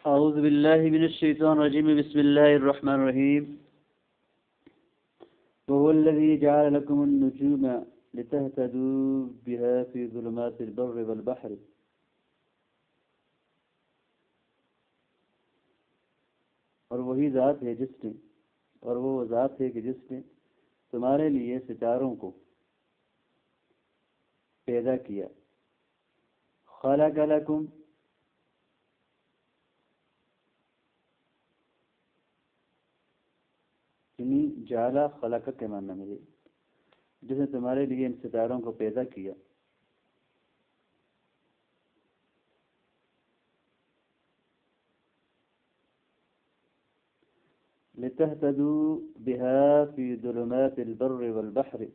أعوذ بالله من الشيطان الرجيم بسم الله الرحمن الرحيم وهو الذي جعل لكم النجوم لتهتدوا بها في ظلمات البر والبحر اور وہی ذات ہے جس نے اور وہ ذات ہے کہ جس نے تمہارے لیے ستاروں کو پیدا کیا خلق لکم یعنی جعل خلق کے معنی میں جس نے تمہارے لیے ان ستاروں کو پیدا کیا لتهتدوا بها في ظلمات البر والبحر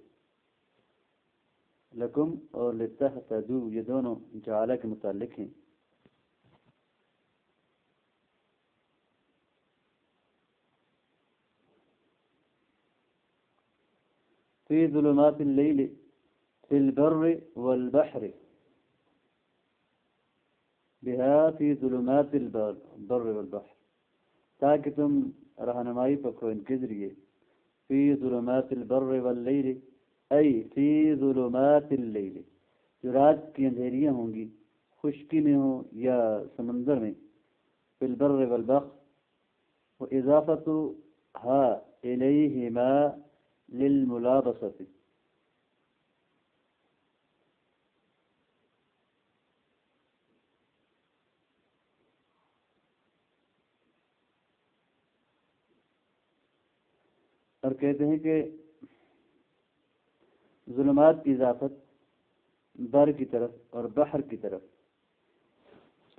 لکم اور لتهتدوا یہ دونوں جعل کے متعلق ہیں في ظلمات الليل في البر والبحر بها في ظلمات البر والبحر تاکہ تم رہنمائی پکڑو ان کے ذریعے فی ظلمات البر واللیل ای فی ظلمات اللیل جو رات کی اندھیریاں ہوں گی خشکی میں ہوں یا سمندر میں فی البر والبحر واضافتها الیہما للملابسة اور کہتے ہیں کہ ظلمات کی اضافت بر کی طرف اور بحر کی طرف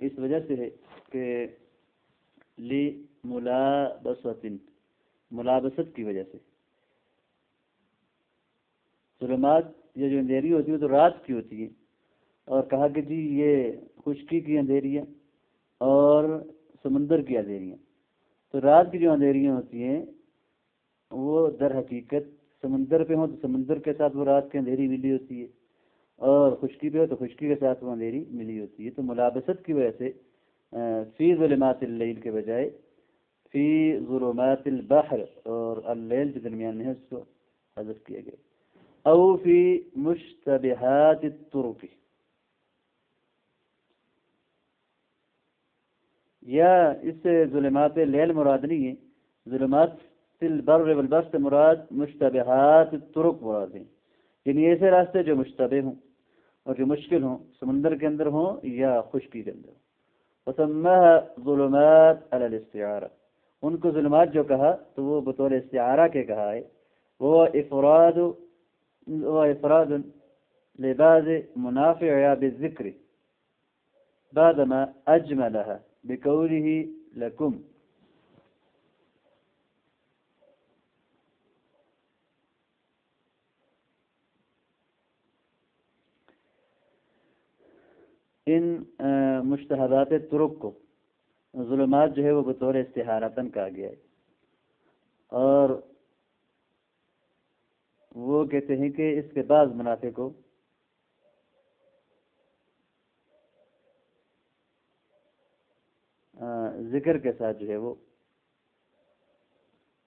اس وجہ سے ہے کہ ملابست کی وجہ سے ظلمات یہ جو اندھیری ہوتی ہے تو رات کی ہوتی ہے اور کہا کہ جی یہ خشکی کی اندھیریاں اور سمندر کی اندھیریاں تو رات کی جو اندھیریاں ہوتی ہیں وہ در حقیقت سمندر پہ ہوں تو سمندر کے ساتھ وہ رات کی اندھیری ملی ہوتی ہے اور خشکی پہ ہو تو خشکی کے ساتھ وہ اندھیری ملی ہوتی ہے تو ملابست کی وجہ سے فی ظلمات اللیل کے بجائے فی ظلمات البحر اور اللیل کے درمیان میں اس کو حذف کیا گیا او فی مشتبہات الطرق یا اس سے ظلمات لیل مراد نہیں ہے ظلمات البر والبحر مراد مشتبہات الطرق مراد ہیں یعنی ایسے راستے جو مشتبہ ہوں اور جو مشکل ہوں سمندر کے اندر ہوں یا خشکی کے اندر وسماها ظلمات علی الاستعارہ ان کو ظلمات جو کہا تو وہ بطور استعارہ کے کہا ہے وہ افراد لبعض منافع بالذکر بعدما اجملها بقوله لکم ان مشتہدات طرق کو ظلمات جو ہے وہ بطور استعارتاً کہا گیا ہے اور وہ کہتے ہیں کہ اس کے بعض منافع کو ذکر کے ساتھ جو ہے وہ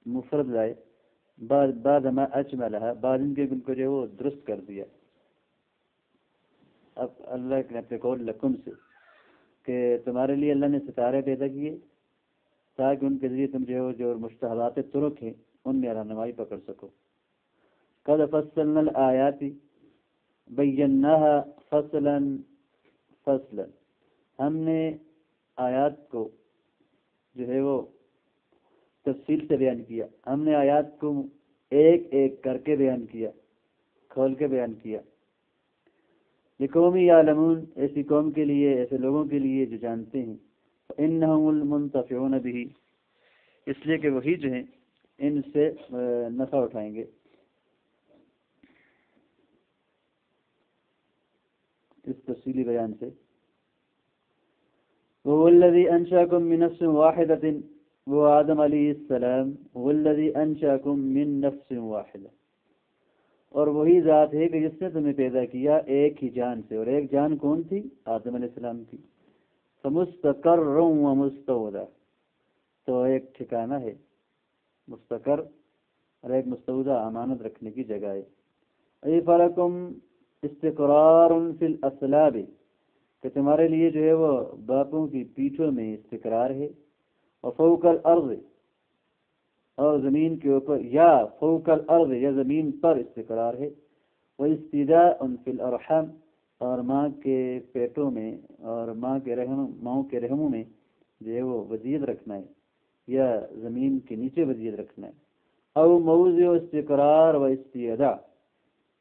مفرد لائے بعد ما اجملها بعد ان کے ان کو جو ہے وہ درست کر دیا اب اللہ کے اپنے قول لکم سے کہ تمہارے لیے اللہ نے ستارے پیدا کیے تاکہ ان کے ذریعے تم جو مشتہدات طرق ہیں ان میں رہنمائی پکڑ سکو قد فصلنا الآیات بیناها فصلا ہم نے آیات کو جو ہے وہ تفصیل سے بیان کیا ہم نے آیات کو ایک ایک کر کے بیان کیا کھول کے بیان کیا لقومی یعلمون ایسی قوم کے لیے ایسے لوگوں کے لیے جو جانتے ہیں انہم المنتفعون به اس لیے کہ وہی جو ہیں ان سے نفع اٹھائیں گے اس تفصیلی بیان سے وہ الذی انشأکم من نفس واحدۃ وہ آدم علیہ السلام هو الذی انشأکم من نفس واحدہ اور وہی ذات ہے کہ جس نے تمہیں پیدا کیا ایک ہی جان سے اور ایک جان کون تھی آدم علیہ السلام کی فمستقر و مستودع، تو ایک ٹھکانہ ہے مستقر اور ایک مستودع امانت رکھنے کی جگہ ہے. ای فلکم استقرار فی الاسلاب، کہ تمہارے لیے جو ہے وہ باپوں کی پیٹھوں میں استقرار ہے. وفوق الارض، اور زمین کے اوپر، یا فوق الارض یا زمین پر استقرار ہے. واستیداء فی الارحام، اور ماں کے پیٹوں میں اور ماؤں کے رحموں میں جو ہے وہ وجید رکھنا ہے، یا زمین کے نیچے وجید رکھنا ہے. او موضع استقرار و استیداء،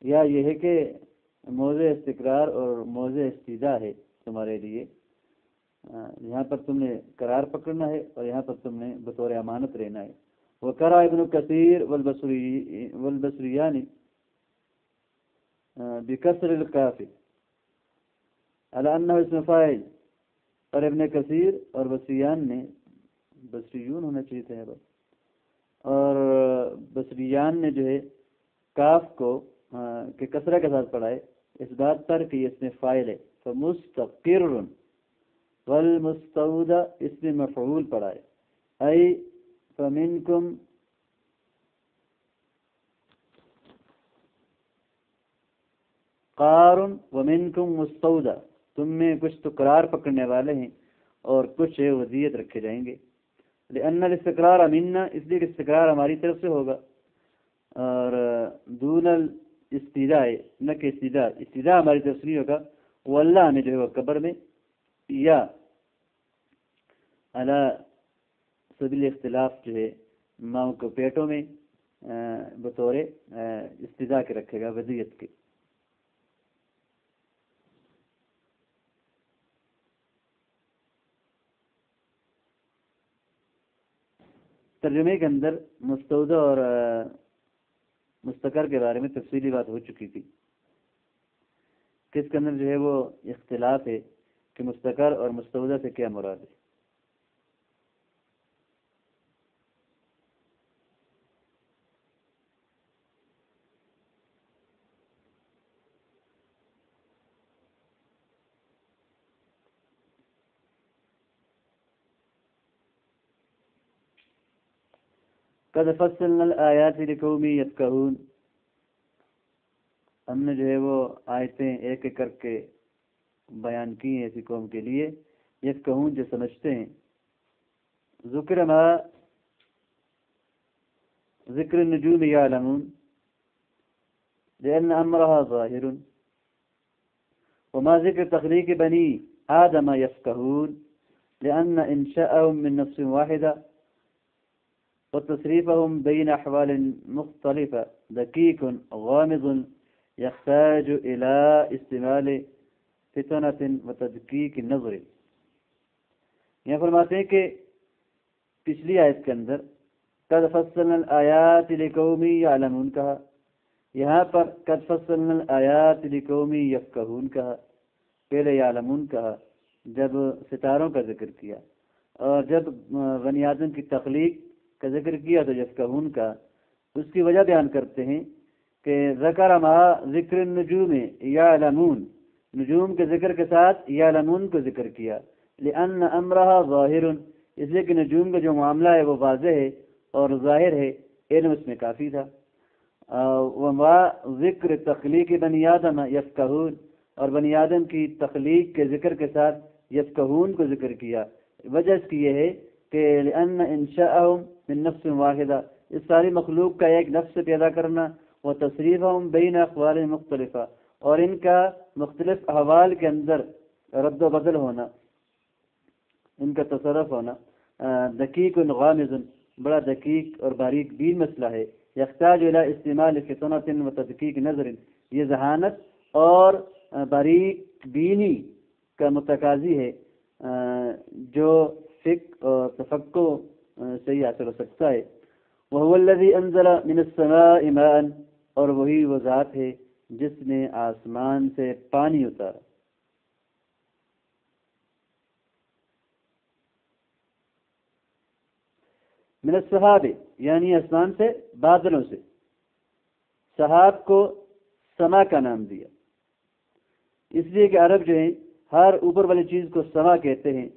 یا یہ ہے کہ موضع استقرار اور موضع استیداء ہے تمہارے لیے، یہاں پر تم نے قرار پکڑنا ہے اور یہاں پر تم نے بطور امانت رہنا ہے. وقرأ ابن کثیر والبصریان بکسر القاف علی انہ اسم فاعل، اور ابن کثیر اور بصریان نے، بصریون ہونا چاہیے تھا بس، اور بصریان نے جو ہے کاف کو کہ کسرہ کے ساتھ پڑھا ہے اس بات پر کہ یہ اسم فاعل ہے. فمستقر والمستودع اسم مفعول پڑھا ہے. ای فمنکم قار ومنکم مستودع، تم میں کچھ تو قرار پکڑنے والے ہیں اور کچھ وضعیت رکھے جائیں گے. لأن الاستقرار منا، اس لیے کہ استقرار ہماری طرف سے ہوگا. اور دون الاستیداء، نہ کہ استیداء ہماری طرف سے نہیں ہوگا. واللہ میں جو ہے وہ قبر میں، یا علی سبیل اختلاف جو ہے ماؤں کو پیٹوں میں بطور استیداء کے رکھے گا، وضعیت کے. ترجمے کے اندر مستودع اور مستقر کے بارے میں تفصیلی بات ہو چکی تھی کہ اس کے اندر جو ہے وہ اختلاف ہے کہ مستقر اور مستودع سے کیا مراد ہے. قد فصلنا الآیات لقوم یفقہون، ہم نے جو ہے وہ آیتیں ایک ایک کر کے بیان کی ہیں ایسی قوم کے لیے یفقہون جو سمجھتے ہیں. ذکر ما ذکر النجوم یعلمون لأن امرها ظاہر، وما ذکر تخلیق بنی آدم یفقہون لأن انشاءهم من نفس واحدہ وتصريفهم بين أحوال مختلفة دقيق غامض يحتاج إلى استعمال فطنة وتدقيق النظر. یہاں فرماتے ہیں کہ پچھلی آیت کے اندر قد فصلنا الآیات لقوم یعلمون کہا، یہاں پر قد فصلنا الآیات لقوم یفقہون کہا. پہلے یعلمون کہا جب ستاروں کا ذکر کیا، اور جب بنی آدم کی تخلیق کا ذکر کیا تو یفقہون کا. اس کی وجہ بیان کرتے ہیں کہ ذکر ما ذکر النجوم یعلمون، نجوم کے ذکر کے ساتھ یعلمون کو ذکر کیا. لأن امرها ظاہر، اس لیے کہ نجوم کا جو معاملہ ہے وہ واضح ہے اور ظاہر ہے، علم اس میں کافی تھا. وما ذکر تخلیق بنی آدم یفقہون، اور بنی آدم کی تخلیق کے ذکر کے ساتھ یفقہون کو ذکر کیا. وجہ اس کی یہ ہے کہ لأن انشاءهم من نفس واحدہ، اس ساری مخلوق کا ایک نفس سے پیدا کرنا، و تصریفهم بین اقوال مختلفہ، اور ان کا مختلف احوال کے اندر رد و بدل ہونا، ان کا تصرف ہونا. دقیق غامض، بڑا دقیق اور باریک بین مسئلہ ہے. یحتاج الی استعمال فطنۃ و تدقیق نظر، یہ ذہانت اور باریک بینی کا متقاضی ہے جو فکر اور تفکر سے ہی حاصل ہو سکتا ہے. وهو الذي انزل من السماء ماء، اور وہی وہ ذات ہے جس نے آسمان سے پانی اتارا. من السحاب، یعنی آسمان سے، بادلوں سے. سحاب کو سما کا نام دیا اس لیے کہ عرب جو ہیں ہر اوپر والی چیز کو سما کہتے ہیں.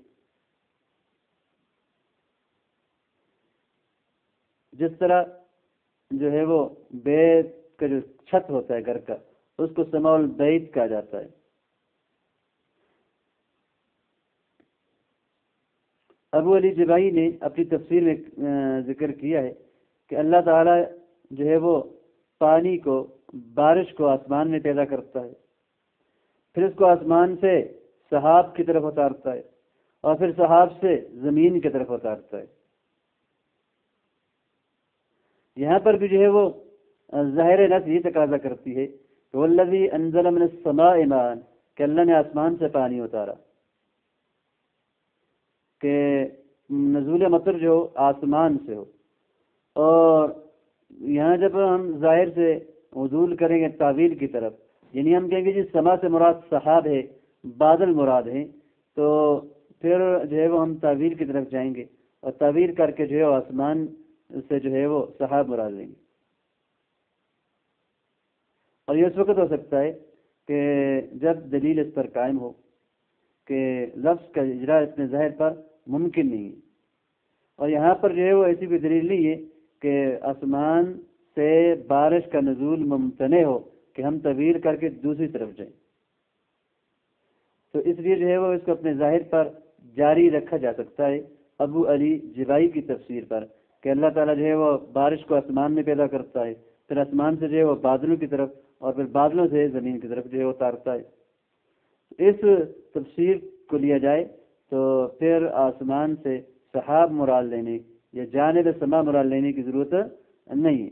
جس طرح جو ہے وہ بیت کا جو چھت ہوتا ہے گھر کا، اس کو سماء البیت کہا جاتا ہے. ابو علی جبائی نے اپنی تفسیر میں ذکر کیا ہے کہ اللہ تعالیٰ جو ہے وہ پانی کو، بارش کو آسمان میں پیدا کرتا ہے، پھر اس کو آسمان سے سحاب کی طرف اتارتا ہے، اور پھر سحاب سے زمین کی طرف اتارتا ہے. یہاں پر بھی جو ہے وہ ظاہر نص یہ تقاضا کرتی ہے کہ والذی انزل من السماء ماء، کہ اللہ نے آسمان سے پانی اتارا، کہ نزول مطر جو آسمان سے ہو. اور یہاں جب ہم ظاہر سے عدول کریں گے تعویل کی طرف، یعنی ہم کہیں گے جی سما سے مراد سحاب ہے، بادل مراد ہیں، تو پھر جو ہے وہ ہم تعویل کی طرف جائیں گے اور تعویل کر کے جو ہے آسمان سے جو ہے وہ سحاب مراد لیں گے. اور یہ اس وقت ہو سکتا ہے کہ جب دلیل اس پر قائم ہو کہ لفظ کا اجرا اپنے ظاہر پر ممکن نہیں ہے. اور یہاں پر جو ہے وہ ایسی کوئی دلیل نہیں ہے کہ آسمان سے بارش کا نزول ممتنع ہو کہ ہم تعویل کر کے دوسری طرف جائیں. تو اس لیے جو ہے وہ اس کو اپنے ظاہر پر جاری رکھا جا سکتا ہے ابو علی جبائی کی تفسیر پر کہ اللہ تعالیٰ جو ہے وہ بارش کو آسمان میں پیدا کرتا ہے، پھر آسمان سے جو ہے وہ بادلوں کی طرف، اور پھر بادلوں سے زمین کی طرف جو ہے اتارتا ہے. اس تفسیر کو لیا جائے تو پھر آسمان سے سحاب مراد لینے یا جانب سما مراد لینے کی ضرورت نہیں ہے.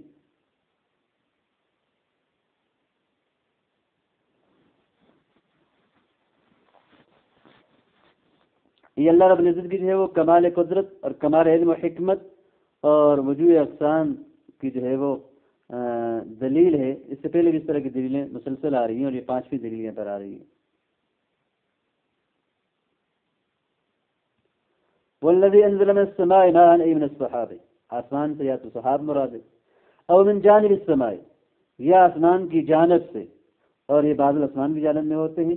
یہ اللہ رب العزت کی جو ہے وہ کمال قدرت اور کمال علم و حکمت اور وجوہ اقسام کی جو ہے وہ دلیل ہے. اس سے پہلے بھی اس طرح کی دلیلیں مسلسل آ رہی ہیں، اور یہ 5ویں دلیل یہاں پر آ رہی ہے. والذی انزل من السماء ماء ای من السحاب، آسمان سے یا تو سحاب مراد ہے، او من جانب السماء، یا آسمان کی جانب سے، اور یہ بادل آسمان کی جانب میں ہوتے ہیں.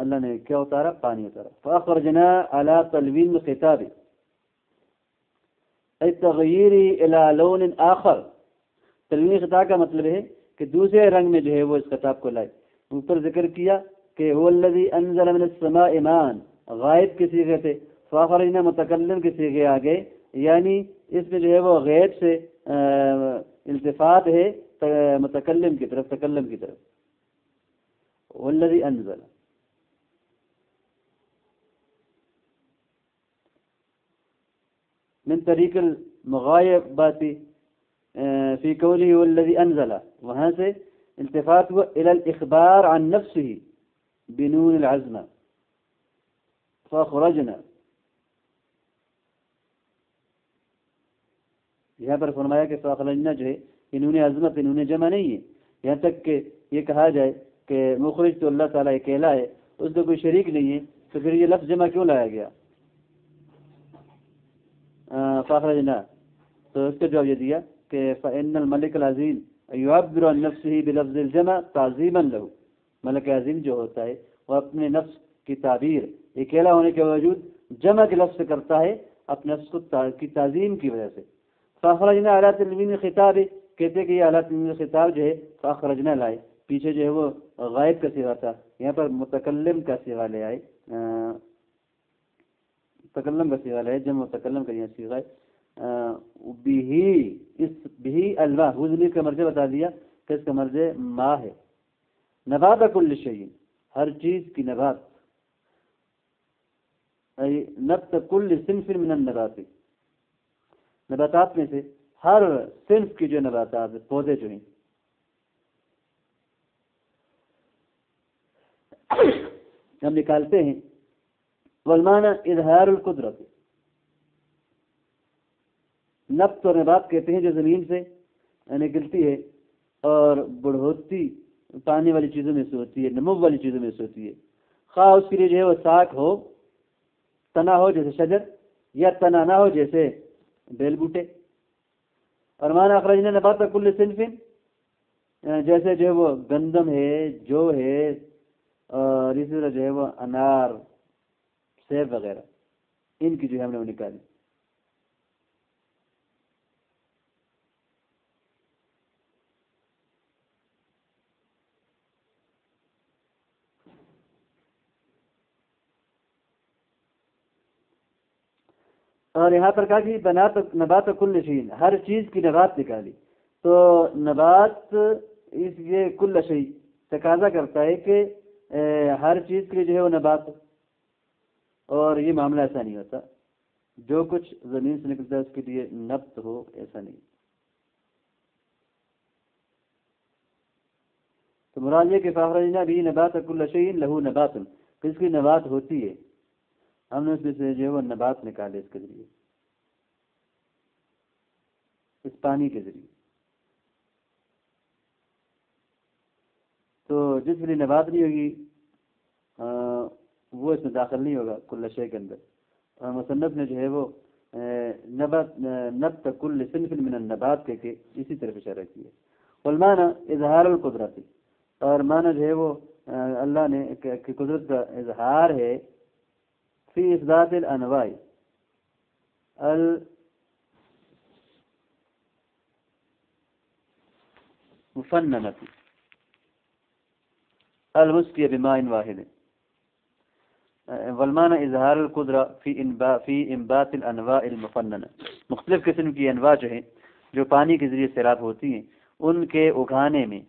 اللہ نے کیا اتارا؟ پانی اتارا. فاخرجنا علی تلوین الخطاب ای تغییر الی لون آخر. تلوین خطاب کا مطلب ہے کہ دوسرے رنگ میں جو ہے وہ اس خطاب کو لائے. اوپر ذکر کیا کہ هو الذی انزل من السماء ماء، غائب کے صیغے تھے، فاخرجنا متکلم کے صیغے آگے، یعنی اس میں جو ہے وہ غیب سے التفات ہے متکلم کی طرف، تکلم کی طرف. والذی انزل من طریق المغایبات فی قوله والذی انزل، وہاں سے التفات ہوا الى الاخبار عن نفسه بنون العزم فاخرجنا. یہاں پر فرمایا کہ فاخرجنا جو ہے انہوں نے عظمت، انہوں نے جمع نہیں ہے، یہاں تک کہ یہ کہا جائے کہ مخرج تو اللہ تعالیٰ اکیلا ہے، اس کا کوئی شریک نہیں ہے، تو پھر یہ لفظ جمع کیوں لایا گیا؟ فاخرجنا. تو اس کا جواب یہ دیا کہ فإن الملك العظیم يعبر عن نفسه بلفظ الجمع تعظیما له. ملک عظیم جو ہوتا ہے وہ اپنے نفس کی تعبیر اکیلا ہونے کے باوجود جمع کے لفظ سے کرتا ہے اپنے نفس کی تعظیم کی وجہ سے. فاخرجنا علی تلوین خطاب، کہتے ہیں کہ یہ علی تلوین خطاب جو ہے فاخرجنا لائے، پیچھے جو ہے وہ غائب کا صیغہ تھا، یہاں پر متکلم کا صیغہ لے آئے، تکلم کا صیغہ لے، جمع متکلم کا یہ صیغہ ہے. بھی اس بھی الوا حضلی کا مرجع بتا دیا کہ اس کا مرجع ما ہے. نبات کل شیء، ہر چیز کی نبات، نبت کل صنف من النبات، نباتات میں سے ہر صنف کی جو نباتات پودے جو ہیں ہم نکالتے ہیں. والمعنی اظہار القدرت، نبت اور نبات کہتے ہیں جو زمین سے نکلتی ہے اور بڑھوتی پانی والی چیزوں میں سے ہوتی ہے، نمو والی چیزوں میں سے ہوتی ہے، خواہ اس کے لیے جو ہے وہ ساکھ ہو، تنا ہو جیسے شجر، یا تنا نہ ہو جیسے بیل بوٹے. اور معنی اخرجنا نبات کل صنف، جیسے جو ہے وہ گندم ہے، جو ہے، اور اسی طرح جو ہے وہ انار، سیب وغیرہ، ان کی جو ہے ہم نے وہ نکالی۔ اور یہاں پر کہا کہ نبات کل شیء، ہر چیز کی نبات نکالی۔ تو نبات اس یہ کل شیء تقاضا کرتا ہے کہ ہر چیز کے لیے جو ہے وہ نبات ہو، اور یہ معاملہ ایسا نہیں ہوتا، جو کچھ زمین سے نکلتا ہے اس کے لیے نبت ہو، ایسا نہیں۔ تو مراد یہ کہ فاخرجنا بھی نبات کل شیء لہو نبات، اس کی نبات ہوتی ہے، ہم نے اس میں سے جو ہے وہ نبات نکالے اس کے ذریعے، اس پانی کے ذریعے۔ تو جس کے لیے نبات نہیں ہوگی وہ اس میں داخل نہیں ہوگا کل شیء کے اندر۔ اور مصنف نے جو ہے وہ نبت کل صنف من النبات کے اسی طرف اشارہ کیا۔ والمعنی اظہار القدرت، اور معنی جو ہے وہ اللہ نے کہ قدرت کا اظہار ہے، فی اثبات الانواع المفننۃ المسقیہ بماء واحد۔ والمعنی اظہار القدرہ فی انبات الانواع المفننہ، مختلف قسم کی انواع جو ہیں جو پانی کے ذریعے سیراب ہوتی ہیں، ان کے اگانے میں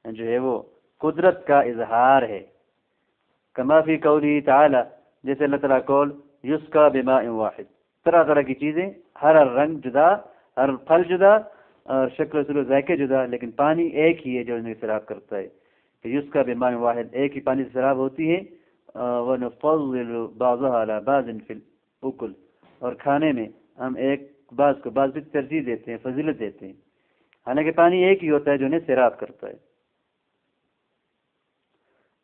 جو ہے وہ قدرت کا اظہار ہے۔ کما فی قولی تعالی، جیسے اللہ تعالیٰ قول یسقا بماء واحد، طرح طرح کی چیزیں، ہر رنگ جدا، ہر پھل جدا، اور شکل و صورت و ذائقے جدا، لیکن پانی ایک ہی ہے جو انہیں سیراب کرتا ہے، کہ یسقا بماء واحد، ایک ہی پانی سے سیراب ہوتی ہے۔ وَنُفَضِّلُ بَعْضَهَا عَلَى بَعْضٍ فِي الْأُكُلِ، اور کھانے میں ہم ایک بعض کو بعض پہ ترجیح دیتے ہیں، فضیلت دیتے ہیں، حالانکہ پانی ایک ہی ہوتا ہے جو انہیں سیراب کرتا ہے۔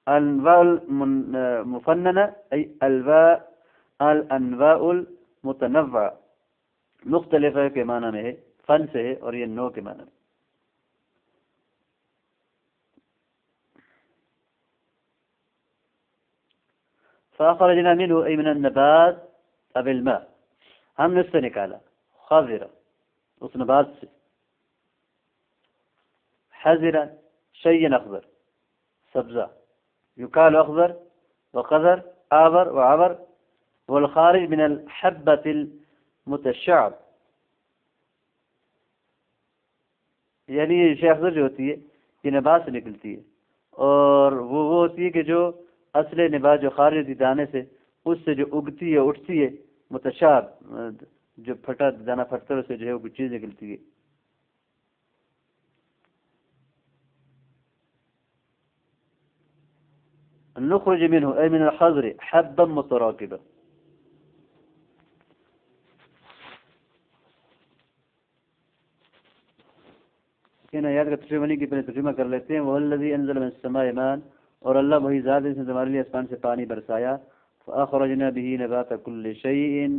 الانواع المفننہ ای الانواع المتنوع، مختلف کے معنی میں ہے، فن سے ہے، اور یہ نوع کے معنی میں۔ فأخرجنا منه أي من النبات بالماء، ہم نے اس سے نکالا، خضرا اس نبات سے، حضرا شيئا أخضر سبزہ، يقال أخضر وقذر آبر وعبر، والخارج من الحبة المتشعب، یعنی یہ شے اخضر جو ہوتی ہے یہ نبات سے نکلتی ہے، اور وہ ہوتی ہے کہ جو اصل نبات جو خارج ہوتی دانے سے، اس سے جو اگتی ہے اٹھتی ہے، متشاب جو پھٹا دانہ پھٹتا ہے اس سے جو ہے وہ کچھ چیز نکلتی ہے۔ نخرج منه أي من الحضر حبا متراكبا، ان آیات کا ترجمہ کی پہلے ترجمہ کر لیتے ہیں۔ وَالَّذِي أَنزَلَ مِنَ السَّمَاءِ مَاءً، اور اللہ وہی ذات ہے جس نے تمہارے لیے آسمان سے پانی برسایا، فَأَخْرَجْنَا بِهِ نَبَاتَ كُلِّ شَيْءٍ،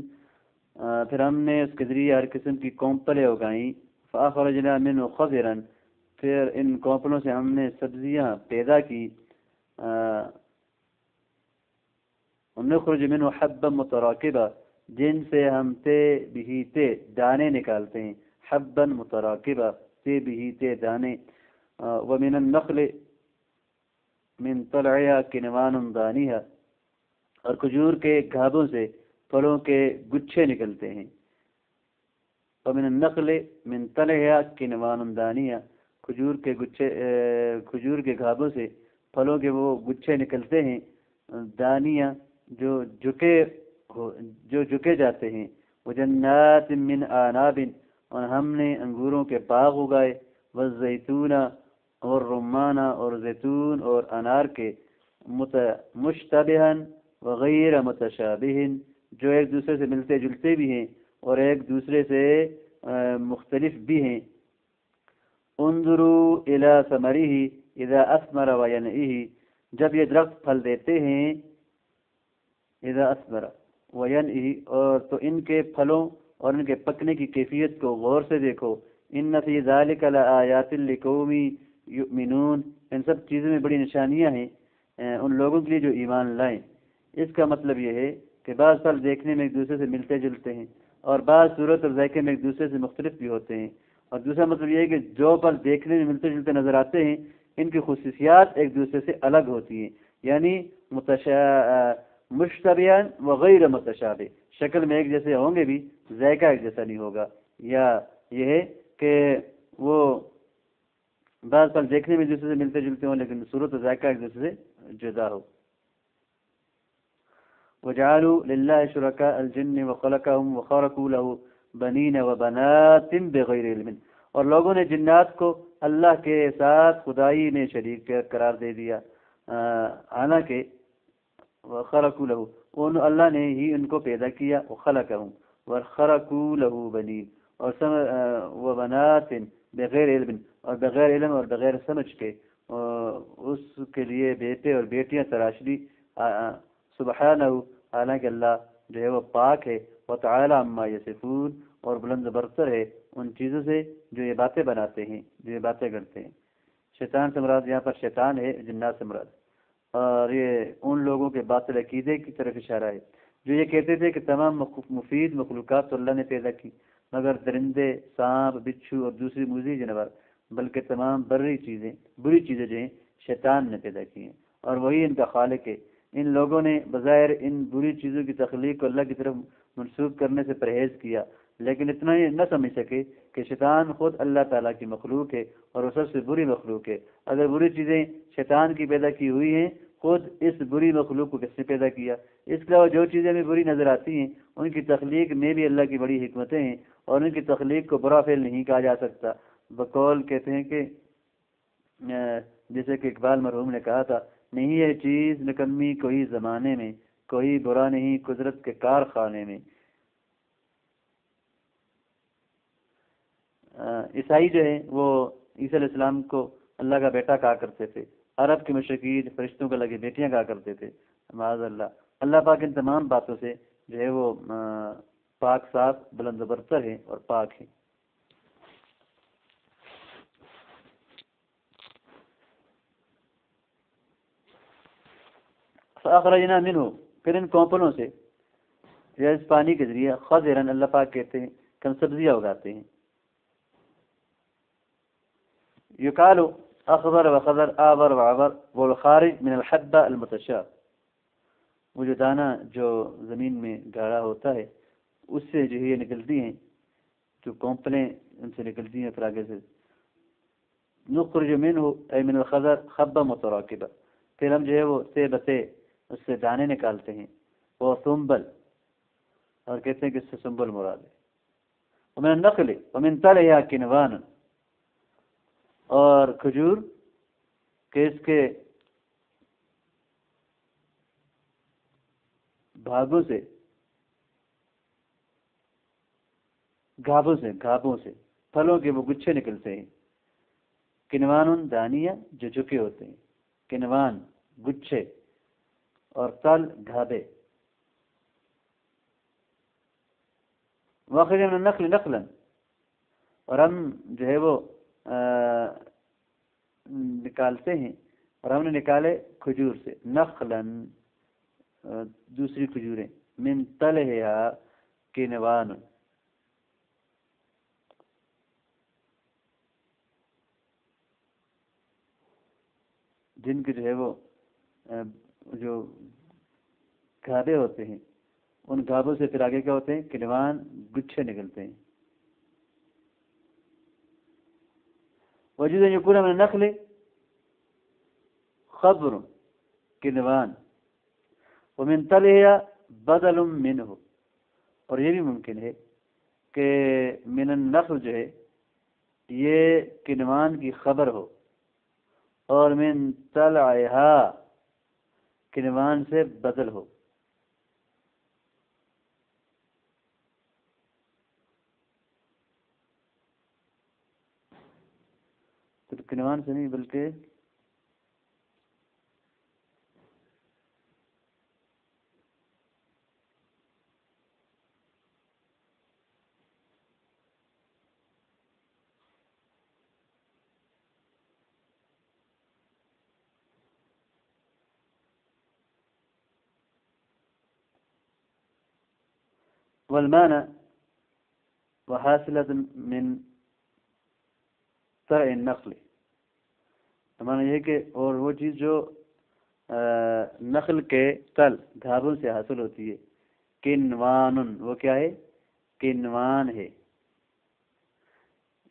پھر ہم نے اس کے ذریعے ہر قسم کی کونپلیں اگائیں، فَأَخْرَجْنَا مِنْهُ خَضِرًا، پھر ان کونپلوں سے ہم نے سبزیاں پیدا کی، نخرج منه حبا متراکبا، جن سے ہم تے دانے نکالتے ہیں، حبا متراکبا تے دانے، ومن النخل من طلعها کنوان دانیہ، اور کھجور کے گھابوں سے پھلوں کے گچھے نکلتے ہیں، ومن النخل من طلعها کنوان دانیہ، کھجور کے گھابوں سے پھلوں کے وہ گچھے نکلتے ہیں، دانیہ جو جھکے جاتے ہیں، وجنات من آناب، اور ہم نے انگوروں کے باغ اگائے، والزیتون اور رمان اور زیتون اور انار کے، مشتبہا وغیر متشابہ، جو ایک دوسرے سے ملتے جلتے بھی ہیں اور ایک دوسرے سے مختلف بھی ہیں۔ انظروا الی ثمرہ اذا اثمر وینعہ، جب یہ درخت پھل دیتے ہیں، اذا اثمر وینعہ، اور تو ان کے پھلوں اور ان کے پکنے کی کیفیت کو غور سے دیکھو، ان فی ذلک لآیات لقوم یؤمنون، ان سب چیزوں میں بڑی نشانیاں ہیں ان لوگوں کے لیے جو ایمان لائیں۔ اس کا مطلب یہ ہے کہ بعض پھل دیکھنے میں ایک دوسرے سے ملتے جلتے ہیں اور بعض صورت اور ذائقے میں ایک دوسرے سے مختلف بھی ہوتے ہیں، اور دوسرا مطلب یہ ہے کہ جو پھل دیکھنے میں ملتے جلتے نظر آتے ہیں ان کی خصوصیات ایک دوسرے سے الگ ہوتی ہیں، یعنی مشتبیان و غیر متشابہ، شکل میں ایک جیسے ہوں گے بھی ذائقہ ایک جیسا نہیں ہوگا، یا یہ ہے کہ وہ بعض پھل دیکھنے میں ایک دوسرے سے ملتے جلتے ہوں لیکن صورت و ذائقہ ایک دوسرے سے جدا ہو۔ وجعلوا لله شركاء الجن وخلقهم وخرقوا له بنين وبنات بغیر علم، اور لوگوں نے جنات کو اللہ کے ساتھ خدائی میں شریک قرار دے دیا، حالانکہ وخرقوا له، ان اللہ نے ہی ان کو پیدا کیا، وخلقهم وخرقوا له بنین اور وبنات بغیر علم، اور بغیر علم اور بغیر سمجھ کے اس کے لیے بیٹے اور بیٹیاں تراش لی، سبحانہ، حالانکہ اللہ جو ہے وہ پاک ہے، وتعالی عما یصفون، اور بلند برتر ہے ان چیزوں سے جو یہ باتیں بناتے ہیں، جو یہ باتیں کرتے ہیں۔ شیطان سے مراد یہاں پر شیطان ہے، جنات سے مراد، اور یہ ان لوگوں کے باطل عقیدے کی طرف اشارہ ہے جو یہ کہتے تھے کہ تمام مفید مخلوقات تو اللہ نے پیدا کی، مگر درندے، سانپ، بچھو اور دوسری موذی جانور، بلکہ تمام بری چیزیں جو ہیں شیطان نے پیدا کی ہیں، اور وہی ان کا خالق ہے۔ ان لوگوں نے بظاہر ان بری چیزوں کی تخلیق کو اللہ کی طرف منسوب کرنے سے پرہیز کیا، لیکن اتنا ہی نہ سمجھ سکے کہ شیطان خود اللہ تعالیٰ کی مخلوق ہے اور وہ سب سے بری مخلوق ہے۔ اگر بری چیزیں شیطان کی پیدا کی ہوئی ہیں، خود اس بری مخلوق کو کس نے پیدا کیا؟ اس کے علاوہ جو چیزیں ہمیں بری نظر آتی ہیں ان کی تخلیق میں بھی اللہ کی بڑی حکمتیں ہیں، اور ان کی تخلیق کو برا فعل نہیں کہا جا سکتا۔ بقول کہتے ہیں کہ جیسے کہ اقبال مرحوم نے کہا تھا، نہیں ہے چیز نکمی کوئی زمانے میں، کوئی برا نہیں قدرت کے کارخانے میں۔ عیسائی جو ہیں وہ عیسی علیہ السلام کو اللہ کا بیٹا کہا کرتے تھے، عرب کے مشرکین فرشتوں کو لگے بیٹیاں کہا کرتے تھے، معاذ اللہ۔ اللہ پاک ان تمام باتوں سے جو ہے وہ پاک صاف، بلند برتر ہے اور پاک ہے۔ فاخرجنا منہ، پھر ان کونپلوں سے یا اس پانی کے ذریعے، خضرن، اللہ پاک کہتے ہیں کہ ہم سبزیاں اگاتے ہیں، یقالو اخضر و خضر، آبر و عبر، والخارج من الحبہ المتشاب، وہ جو دانہ جو زمین میں گاڑا ہوتا ہے اس سے جو ہے یہ نکلتی ہیں، جو کونپلیں ان سے نکلتی ہیں، پھر آگے سے نخرج منہ اے من الخضر خبا متراکبہ، پھر ہم جو ہے وہ سے بتے اس سے دانے نکالتے ہیں، وہ سنبل، اور کہتے ہیں کہ اس سے سنبل مراد ہے، ومن النخل ومن طلعها کنوان، اور کھجور کہ اس کے بھاگوں سے، گھابوں سے پھلوں کے وہ گچھے نکلتے ہیں، کنوان دانیہ جو جھکے ہوتے ہیں، کنوان گچھے، اور تل گھابے، واخرج من النخل نخلا، اور ہم جو ہے وہ نکالتے ہیں، اور ہم نے نکالے کھجور سے، نخلا دوسری کھجوریں، من طلعها کنوان، جن کے جو ہے وہ جو گھابے ہوتے ہیں، ان گھابوں سے پھر آگے کیا ہوتے ہیں؟ کنوان گچھے نکلتے ہیں۔ وجود ان یکون من النخل خضر کنوان ومن طلعها بدل منہ، اور یہ بھی ممکن ہے کہ من النخل جو ہے یہ کنوان کی خبر ہو، اور من طلعها کنوان سے بدل ہو۔ تو کنوان سے نہیں بلکہ والمانع وحاصلة من طرع النخل، معنی یہ کہ اور وہ چیز جو نخل کے تل دھابوں سے حاصل ہوتی ہے، کنوان، وہ کیا ہے؟ کنوان ہے،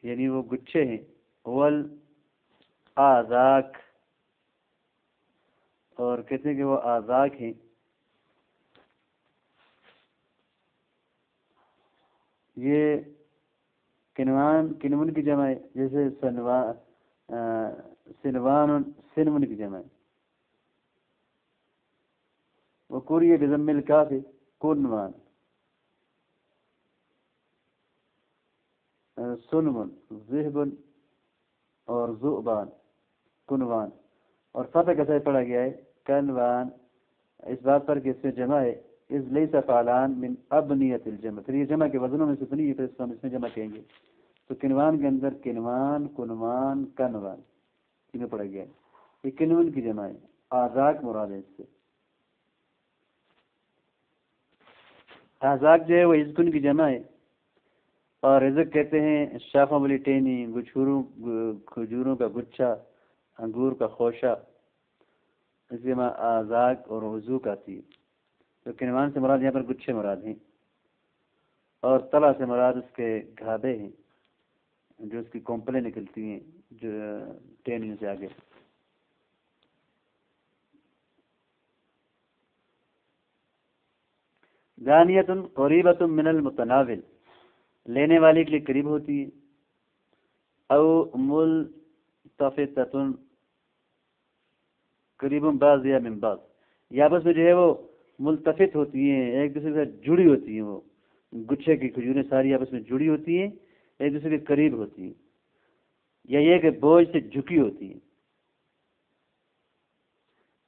یعنی وہ گچھے ہیں، والآذاق، اور کہتے ہیں کہ وہ آذاق ہیں، یہ کنون کی جمع ہے، جیسے سنون کی جمع ہے، وقوریہ بضم الکاف کنوان، سنون، ذہب اور ذؤبان، کنوان، اور فتح کا ساتھ پڑھا گیا ہے کنوان، اس بات پر کہ اس میں جمع ہے، اس لیس فعلان من ابنیت الجمع، پھر یہ جمع کے وزنوں میں سے بنی ہے، پھر اس کو ہم اس میں جمع کہیں گے، تو کنوان کے اندر کنوان، کنوان، کنوان تینوں پڑھا گیا ہے، یہ کنون کی جمع ہے، آذاق مراد ہے اس سے، آذاق جو ہے وہ عزقن کی جمع ہے، اور رزق کہتے ہیں شاخوں والی ٹہنی، کھجوروں کا گچھا، انگور کا خوشہ، اس کے ماں آذاق اور عزوق آتی ہے، تو کنوان سے مراد یہاں پر گچھے مراد ہیں، اور تلا سے مراد اس کے گھابے ہیں، جو اس کی کومپلیں نکلتی ہیں جو ٹہنیوں سے آگے۔ دانیۃ قریبۃ من المتناول، لینے والے کے لیے قریب ہوتی ہے، او ملتفتۃ قریب بعضها من بعض، یا آپس میں جو ہے وہ ملتفت ہوتی ہیں، ایک دوسرے سے جڑی ہوتی ہیں، وہ گچھے کی کھجوریں ساری آپس میں جڑی ہوتی ہیں، ایک دوسرے کے قریب ہوتی ہیں، یا یہ کہ بوجھ سے جھکی ہوتی ہیں۔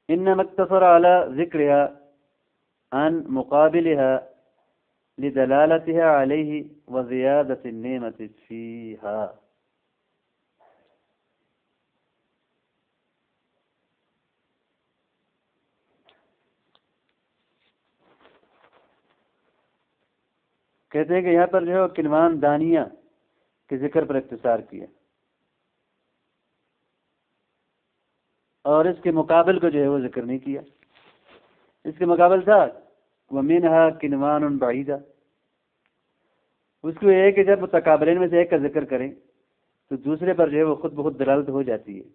انما اقتصر على ذکرها عن مقابلها لدلالتها عليه وزيادة النعمة فيها، کہتے ہیں کہ یہاں پر جو ہے کنوان دانیہ کے ذکر پر اختصار کیا، اور اس کے مقابل کو جو ہے وہ ذکر نہیں کیا، اس کے مقابل تھا وَمِنْهَا كِنْوَانٌ بَعِيدًا، اس کو یہ ہے کہ جب متقابلین میں سے ایک کا ذکر کریں تو دوسرے پر جو ہے وہ خود بخود دلالت ہو جاتی ہے،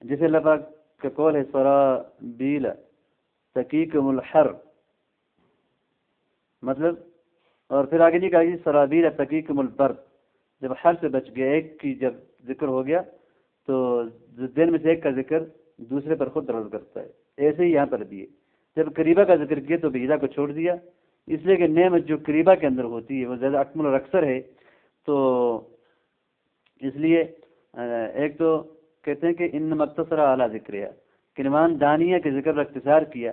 جیسے اللہ پاک کا قول ہے سرابیل تقیکم الحر، مطلب، اور پھر آگے نہیں کہا کہ سرابیل تقیکم البرد، جب حر سے بچ گیا ایک کی جب ذکر ہو گیا تو دن میں سے ایک کا ذکر دوسرے پر خود دلالت کرتا ہے، ایسے ہی یہاں پر بھی ہے، جب قریبہ کا ذکر کیا تو بعیدہ کو چھوڑ دیا، اس لیے کہ نعمت جو قریبہ کے اندر ہوتی ہے وہ زیادہ اکمل اور اکثر ہے، تو اس لیے ایک تو کہتے ہیں کہ ان مقتصر اعلیٰ ذکر ہے، کنوان دانیہ کے ذکر پر اختصار کیا،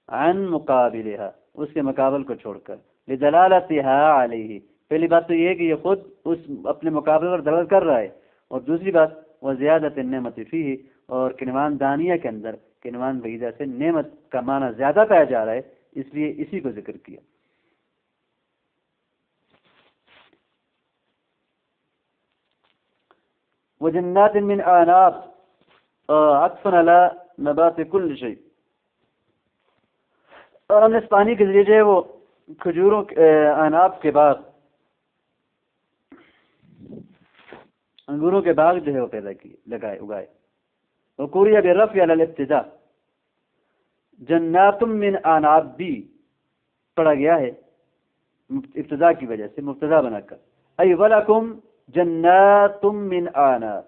عن مقابلها، اس کے مقابل کو چھوڑ کر، لدلالتها علیہ، پہلی بات تو یہ ہے کہ یہ خود اس اپنے مقابلے پر دلالت کر رہا ہے، اور دوسری بات وزیادت النعمت فیہ، اور کنوان دانیہ کے اندر کنوان بعیدہ سے نعمت کا معنی زیادہ پایا جا رہا ہے، اس لیے اسی کو ذکر کیا۔ وجنات من اعناب عطف علی نبات کل شیء، اور ہم نے اس پانی کے ذریعے جو ہے وہ کھجوروں اعناب کے باغ، انگوروں کے باغ جو ہے وہ پیدا کیے، اگائے۔ وقوریہ برفع علی الابتداء، جنات من اعناب بھی پڑھا گیا ہے ابتدا کی وجہ سے، مبتدا بنا کر، ای ولکم جنات من اعناب،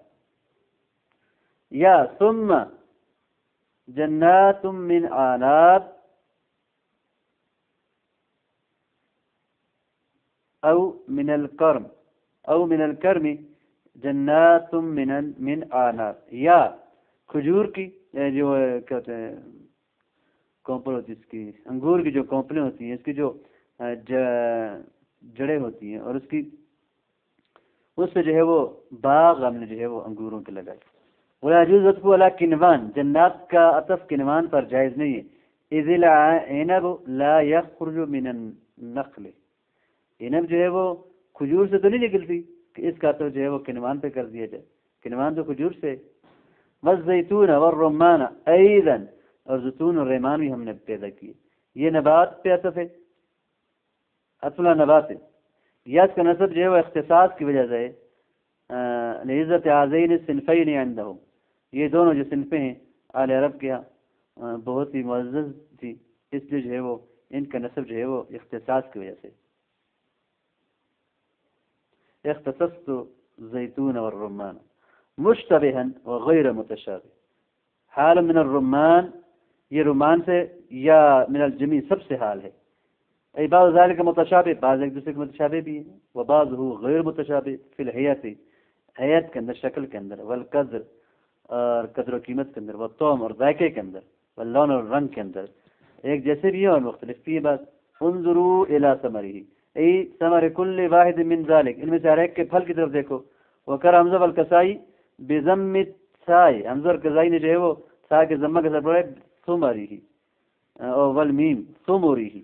یا ثم جنات من اعناب، او من الکرم، او من الکرم جنات من اعناب، یا کھجور کی جو کہتے ہیں کومپل ہوتی ہے، اس کی انگور کی جو کومپلیں ہوتی ہیں، اس کی جو جڑیں ہوتی ہیں، اور اس سے جو ہے وہ باغ ہم نے جو ہے وہ انگوروں کے لگائے۔ ولا يجوز عطف علی کنوان، جنات کا عطف کنوان پر جائز نہیں ہے، اذ العنب لا يخرج النخل، انب جو ہے وہ کھجور سے تو نہیں نکلتی کہ اس کا تو جو ہے وہ کنوان پہ کر دیا جائے، کنوان تو کھجور سے۔ والزیتون والرمان ایضا، اور زیتون اور ریمان بھی ہم نے پیدا کیے۔ یہ نبات پہ عطف ہے، اصلا نبات ہے، یا اس کا نسب جو ہے وہ اختصاص کی وجہ سے لعزت هذین الصنفین عندهم، یہ دونوں جو صنفیں ہیں اہل عرب کے یہاں بہت ہی معزز تھی، اس لیے جو ہے وہ ان کا نسب جو ہے وہ اختصاص کی وجہ سے۔ اختصصت زیتون والرمان مشتبہا وغیر متشابہ، حال من الرمان، یہ رمان سے یا من الجمی سب سے حال ہے، ای بعض ذالک متشابہ، بعض ایک دوسرے کے متشابہ بھی ہیں، وبعضہ غیر متشابہ فی الحیت، حیت کے اندر، شکل کے اندر، والقدر اور قدر و قیمت کے اندر، والطعم اور ذائقے کے اندر، واللون اور رنگ کے اندر، ایک جیسے بھی ہے اور مختلف بھی ہے بات۔ انظروا الی ثمرہ، ای ثمر کل واحد من ذالک، ان میں سے ہر ایک کے پھل کی طرف دیکھو۔ وقرأ حمزہ والکسائی بضم الثاء، حمزہ اور کسائی نے جو ہے وہ سا کے ضمہ کے ساتھ پڑھا ہے ثمرہ، اور والمیم ثمرہ،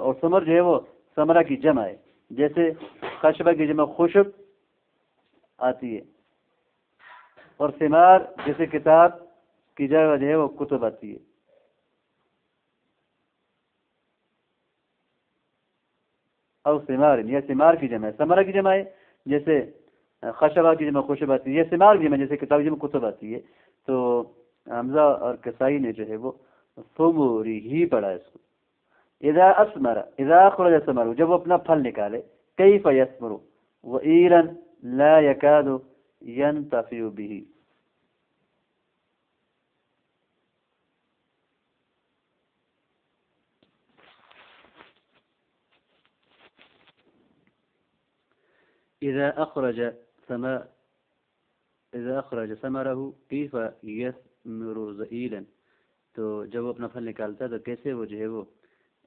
اور ثمر جو ہے وہ ثمرہ کی جمع ہے، جیسے خشبہ کی جمع خشب آتی ہے، اور ثمار جیسے کتاب کی جگہ جو ہے وہ کتب آتی ہے۔ اور ثمار، یہ ثمار کی جمع ہے، ثمرہ کی جمع ہے، جیسے خشبہ کی جمع خشب آتی ہے، یہ ثمار کی جمع جیسے کتاب کی جمع کتب آتی ہے۔ تو حمزہ اور کسائی نے جو ہے وہ ثمری ہی پڑھا ہے اس کو۔ اذا اثمر، اذا اخرج ثمر، جب وہ اپنا پھل نکالے، کیف یثمر وإیلا لا یکاد ینتفع به، اذا اخرج ثمر، اذا اخرج ثمرہ کیف یثمر ذئیلا، تو جب وہ اپنا پھل نکالتا ہے تو کیسے وہ جو ہے وہ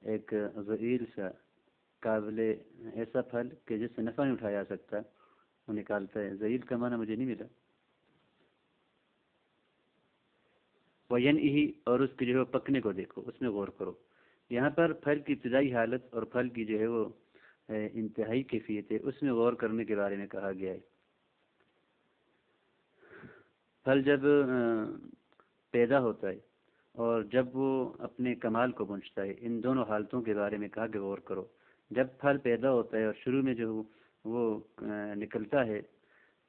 ایک ذئیل سا قابل ایسا پھل کہ جس سے نفع نہیں اٹھایا جا سکتا وہ نکالتا ہے۔ ذئیل کا معنی مجھے نہیں ملا۔ وَيَنْئِهِ، اور اس کی جو ہے پکنے کو دیکھو، اس میں غور کرو۔ یہاں پر پھل کی ابتدائی حالت اور پھل کی جو ہے وہ انتہائی کیفیت ہے، اس میں غور کرنے کے بارے میں کہا گیا ہے۔ پھل جب پیدا ہوتا ہے اور جب وہ اپنے کمال کو پہنچتا ہے، ان دونوں حالتوں کے بارے میں کہا کہ غور کرو۔ جب پھل پیدا ہوتا ہے اور شروع میں جو وہ نکلتا ہے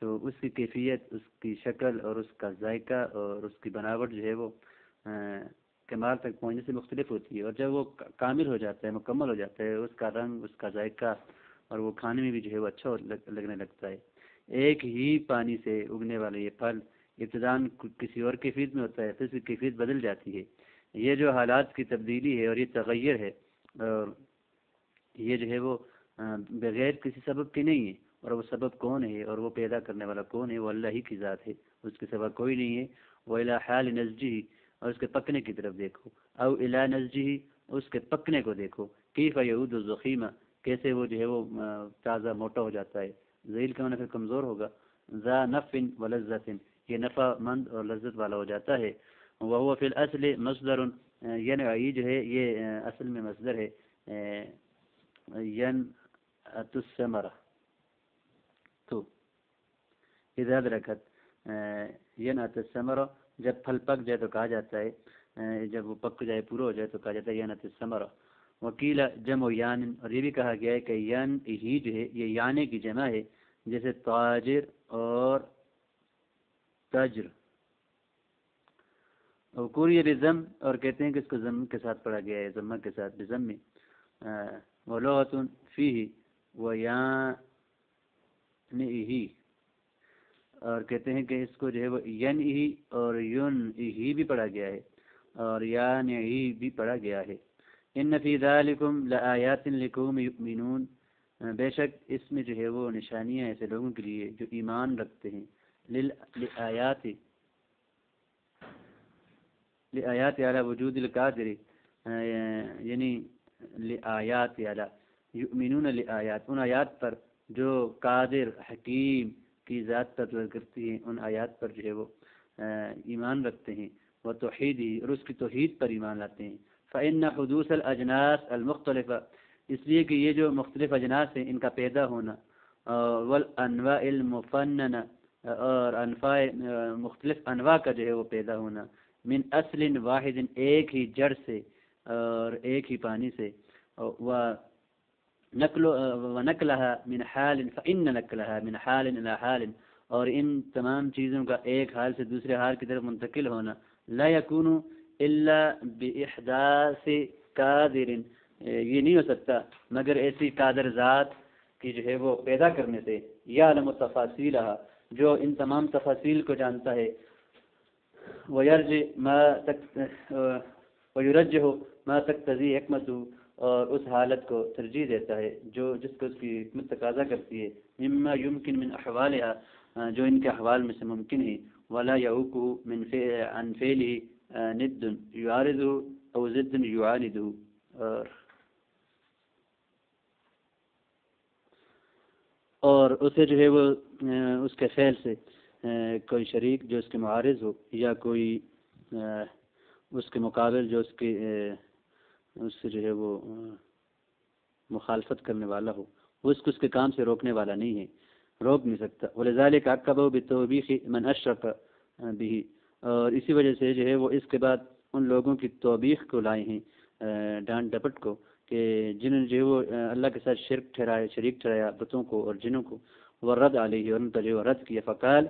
تو اس کی کیفیت، اس کی شکل اور اس کا ذائقہ اور اس کی بناوٹ جو ہے وہ کمال تک پہنچنے سے مختلف ہوتی ہے، اور جب وہ کامل ہو جاتا ہے، مکمل ہو جاتا ہے، اس کا رنگ، اس کا ذائقہ اور وہ کھانے میں بھی جو ہے وہ اچھا لگنے لگتا ہے۔ ایک ہی پانی سے اگنے والے یہ پھل ابتداً کسی اور کیفیت میں ہوتا ہے، پھر اس کی کیفیت بدل جاتی ہے۔ یہ جو حالات کی تبدیلی ہے اور یہ تغیر ہے، اور یہ جو ہے وہ بغیر کسی سبب کے نہیں ہے، اور وہ سبب کون ہے اور وہ پیدا کرنے والا کون ہے؟ وہ اللہ ہی کی ذات ہے، اس کے سوا کوئی نہیں ہے۔ وَإِلَى حَالِ نَضْجِهِ، اور اس کے پکنے کی طرف دیکھو، او اِلَى نَضْجِهِ، اس کے پکنے کو دیکھو، كَيْفَ يَعُودُ الزَّخِيمَ، کیسے وہ جو ہے وہ تازہ موٹا ہو جاتا ہے۔ ذیل کا معنی پھر کمزور ہوگا۔ ذا نفع ولذة، یہ نفع مند اور لذت والا ہو جاتا ہے۔ وهو فی الاصل مصدر، ینعی جو ہے یہ اصل میں مصدر ہے، ینعت الثمرہ، تو اذا ادرکت ینعت الثمرہ، جب پھل پک جائے تو کہا جاتا ہے، جب وہ پک جائے، پورا ہو جائے تو کہا جاتا ہے ینعت الثمرہ۔ وکیل جمع یان، اور یہ بھی کہا گیا ہے کہ ین ہی جو ہے یہ یانے کی جمع ہے، جیسے تاجر اور تاجر۔ اور کوری بزم، اور کہتے ہیں کہ اس کو ضم کے ساتھ پڑھا گیا ہے، ضمہ کے ساتھ، بزم میں۔ ولغۃ فیہ ویانہ، اور کہتے ہیں کہ اس کو جو ہے وہ ینہ اور ینہ بھی پڑھا گیا ہے، اور یانہ بھی پڑھا گیا ہے۔ ان فی ذالکم لآیات لقوم یؤمنون، بے شک اس میں جو ہے وہ نشانیاں ایسے لوگوں کے لیے جو ایمان رکھتے ہیں۔ لآیات، لآیات علی وجود القادر، یعنی لآیات علی یؤمنون، لآیات، ان آیات پر جو قادر حکیم کی ذات پر دل کرتی ہیں، ان آیات پر جو ہے وہ ایمان رکھتے ہیں۔ وہ توحید، اور اس کی توحید پر ایمان لاتے ہیں۔ فإن حدوث الأجناس المختلفة، اس لیے کہ یہ جو مختلف اجناس ہیں ان کا پیدا ہونا، والانواع المفننہ، اور انواع مختلف انواع کا جو ہے وہ پیدا ہونا، من اصل واحد، ایک ہی جڑ سے اور ایک ہی پانی سے، ونقلها من حال فإن نقلها من حال إلى حال، اور ان تمام چیزوں کا ایک حال سے دوسرے حال کی طرف منتقل ہونا، لا يكون الا بإحداث قادر، یہ نہیں ہو سکتا مگر ایسی قادر ذات کی جو ہے وہ پیدا کرنے سے، یعلم تفاصیلها، جو ان تمام تفاصیل کو جانتا ہے، ویرجح ما تقتضی حکمتہ، اور اس حالت کو ترجیح دیتا ہے جو جس کو اس کی حکمت تقاضا کرتی ہے، مما یمکن من احوالها، جو ان کے احوال میں سے ممکن ہے، ولا یعوقہ من عن فعلہ ند یعارضہ او ضد یعاندہ، اور اسے جو ہے وہ اس کے فعل سے کوئی شریک جو اس کے معارض ہو، یا کوئی اس کے مقابل جو اس کے اس سے جو ہے وہ مخالفت کرنے والا ہو، وہ اس کے کام سے روکنے والا نہیں ہے، روک نہیں سکتا۔ ولذلك عقبہ بتوبیخ من اشرک به، اور اسی وجہ سے جو ہے وہ اس کے بعد ان لوگوں کی توبیخ کو لائے ہیں، ڈانٹ ڈپٹ کو، کہ جنہوں نے جو ہے وہ اللہ کے ساتھ شریک ٹھہرایا بتوں کو اور جنوں کو، ورد علیہ، اور ان کا جو ہے رد کیا، فقال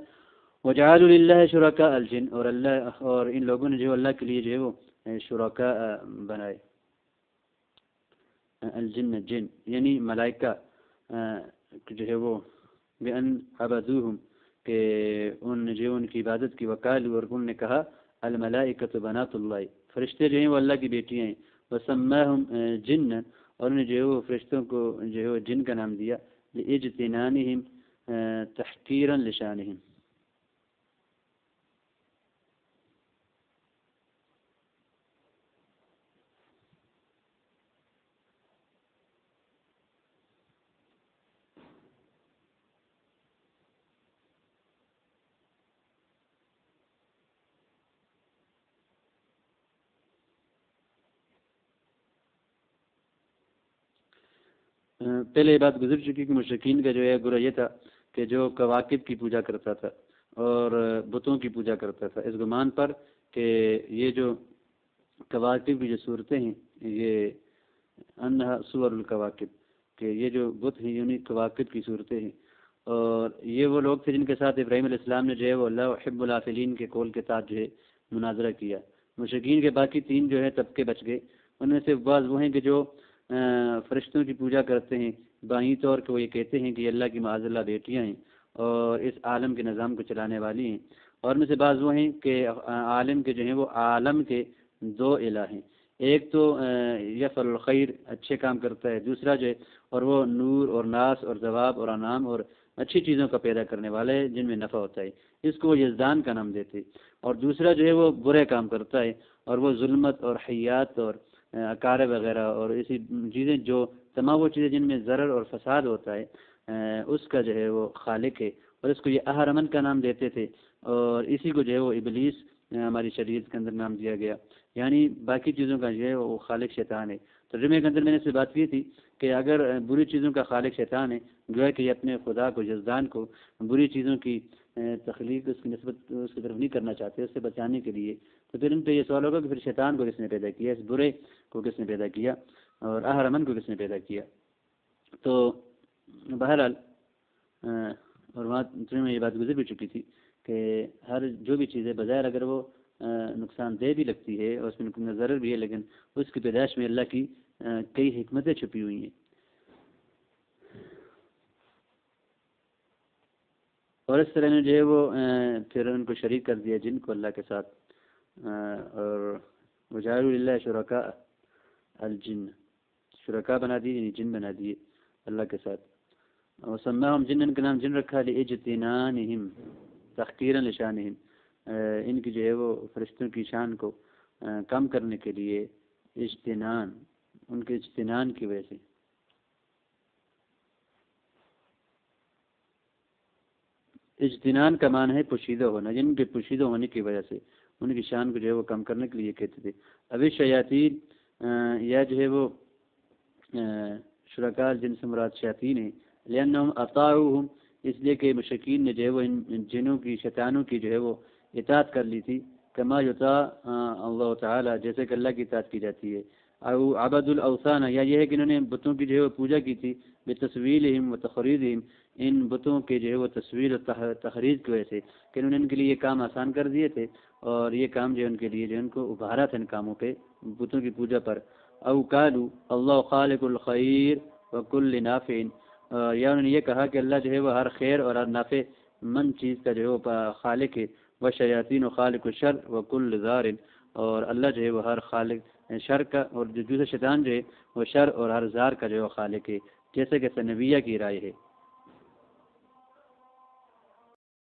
وجعلوا للہ شرکاء الجن، اور ان لوگوں نے جو اللہ کے لیے جو ہے وہ شرکاء بنائے، الجن جن یعنی ملائکہ جو ہے وہ، بأن عبدوہم، کہ ان نے جو ان کی عبادت کی، وقالوا، اور انہوں نے کہا الملائکۃ بنات اللہ، فرشتے جو ہیں وہ اللہ کی بیٹیاں ہیں، وسماہم جن، اور انہوں نے جو ہے وہ فرشتوں کو جو ہے وہ جن کا نام دیا، لاجتنانہم تحقیرا لشانہم۔ پہلے یہ بات گزر چکی کہ مشرکین کا جو ہے گروہ یہ تھا کہ جو کواکب کی پوجا کرتا تھا اور بتوں کی پوجا کرتا تھا، اس گمان پر کہ یہ جو کواکب کی جو صورتیں ہیں، یہ انہا صور الکواکب، کہ یہ جو بت ہیں یعنی کواکب کی صورتیں ہیں، اور یہ وہ لوگ تھے جن کے ساتھ ابراہیم علیہ السلام نے جو ہے وہ اللہ حب الافلین کے قول کے ساتھ جو ہے مناظرہ کیا۔ مشرکین کے باقی تین جو ہے طبقے بچ گئے، ان میں سے بعض وہ ہیں کہ جو فرشتوں کی پوجا کرتے ہیں، بائیں طور کہ وہ یہ کہتے ہیں کہ اللہ کی معاذ اللہ بیٹیاں ہیں اور اس عالم کے نظام کو چلانے والی ہیں، اور میں سے بعض وہ ہیں کہ عالم کے جو ہیں وہ عالم کے دو الہ ہیں، ایک تو یفعل الخیر، اچھے کام کرتا ہے، دوسرا جو ہے اور وہ نور اور ناس اور ثواب اور انعام اور اچھی چیزوں کا پیدا کرنے والا ہے جن میں نفع ہوتا ہے، اس کو وہ یزدان کا نام دیتے، اور دوسرا جو ہے وہ برے کام کرتا ہے اور وہ ظلمت اور حیات اور اکارے وغیرہ اور ایسی چیزیں جو تمام وہ چیزیں جن میں ضرر اور فساد ہوتا ہے، اس کا جو ہے وہ خالق ہے، اور اس کو یہ اہرمن کا نام دیتے تھے، اور اسی کو جو ہے وہ ابلیس ہماری شریعت کے اندر نام دیا گیا، یعنی باقی چیزوں کا جو ہے وہ خالق شیطان ہے۔ ترجمے کے اندر میں نے سے بات کی تھی کہ اگر بری چیزوں کا خالق شیطان ہے، گویا کہ یہ اپنے خدا کو، یزدان کو، بری چیزوں کی تخلیق اس کی نسبت اس کی طرف نہیں کرنا چاہتے، اس سے بچانے کے لیے، تو پھر ان پہ یہ سوال ہوگا کہ پھر شیطان کو کس نے پیدا کیا، اس برے کو کس نے پیدا کیا، اور اہرمن کو کس نے پیدا کیا۔ تو بہرحال اور وہاں میں یہ بات گزر بھی چکی تھی کہ ہر جو بھی چیز ہے بظاہر اگر وہ نقصان دہ بھی لگتی ہے اور اس میں ضرر بھی ہے، لیکن اس کی پیدائش میں اللہ کی کئی حکمتیں چھپی ہوئی ہیں، اور اس طرح نے جو ہے وہ پھر ان کو شریک کر دیا جن کو اللہ کے ساتھ، اور وجعلوا للہ شرکاء الجن، شرکاء بنا دیے یعنی جن بنا دیے اللہ کے ساتھ، وسماہم جن، ان کا نام جن رکھا لاجتنانہم تحقیرا لشانہم، ان کی جو ہے وہ فرشتوں کی شان کو کم کرنے کے لیے، اجتنان، ان کے اجتنان کی وجہ سے۔ اجتنان کا معنی ہے پوشیدہ ہونا، جن کے پوشیدہ ہونے کی وجہ سے ان کی شان کو جو ہے وہ کم کرنے کے لیے کہتے تھے۔ ابھی شیاطین یا جو ہے وہ شرکاء جن سے مراد شیاطین ہیں، لأنهم اطاعوہم، اس لیے کہ مشرکین نے جو ہے وہ ان جنوں کی شیطانوں کی جو ہے وہ اطاعت کر لی تھی، کما یطاع اللہ تعالی، جیسے کہ اللہ کی اطاعت کی جاتی ہے، او عبد الاوثان، یا یہ ہے کہ انہوں نے بتوں کی جو ہے وہ پوجا کی تھی، بتصویلہم و تخریدہم، ان بتوں کے جو ہے وہ تصویر اور تخریج کی وجہ سے کہ انہوں نے ان کے لیے یہ کام آسان کر دیے تھے، اور یہ کام جو ہے ان کے لیے جو ان کو ابھارا تھا ان کاموں پہ، بتوں کی پوجا پر، او قالوا اللہ خالق الخیر وکل نافع، یا انہوں نے یہ کہا کہ اللہ جو ہے وہ ہر خیر اور ہر نافع مند چیز کا جو ہے وہ خالق ہے، وشیاطین و خالق الشر وکل ضار، اور اللہ جو ہے وہ ہر خالق شر کا، اور جو دوسرا شیطان جو ہے وہ شر اور ہر زار کا جو ہے وہ خالق ہے، جیسے کہ سنبیہ کی رائے ہے۔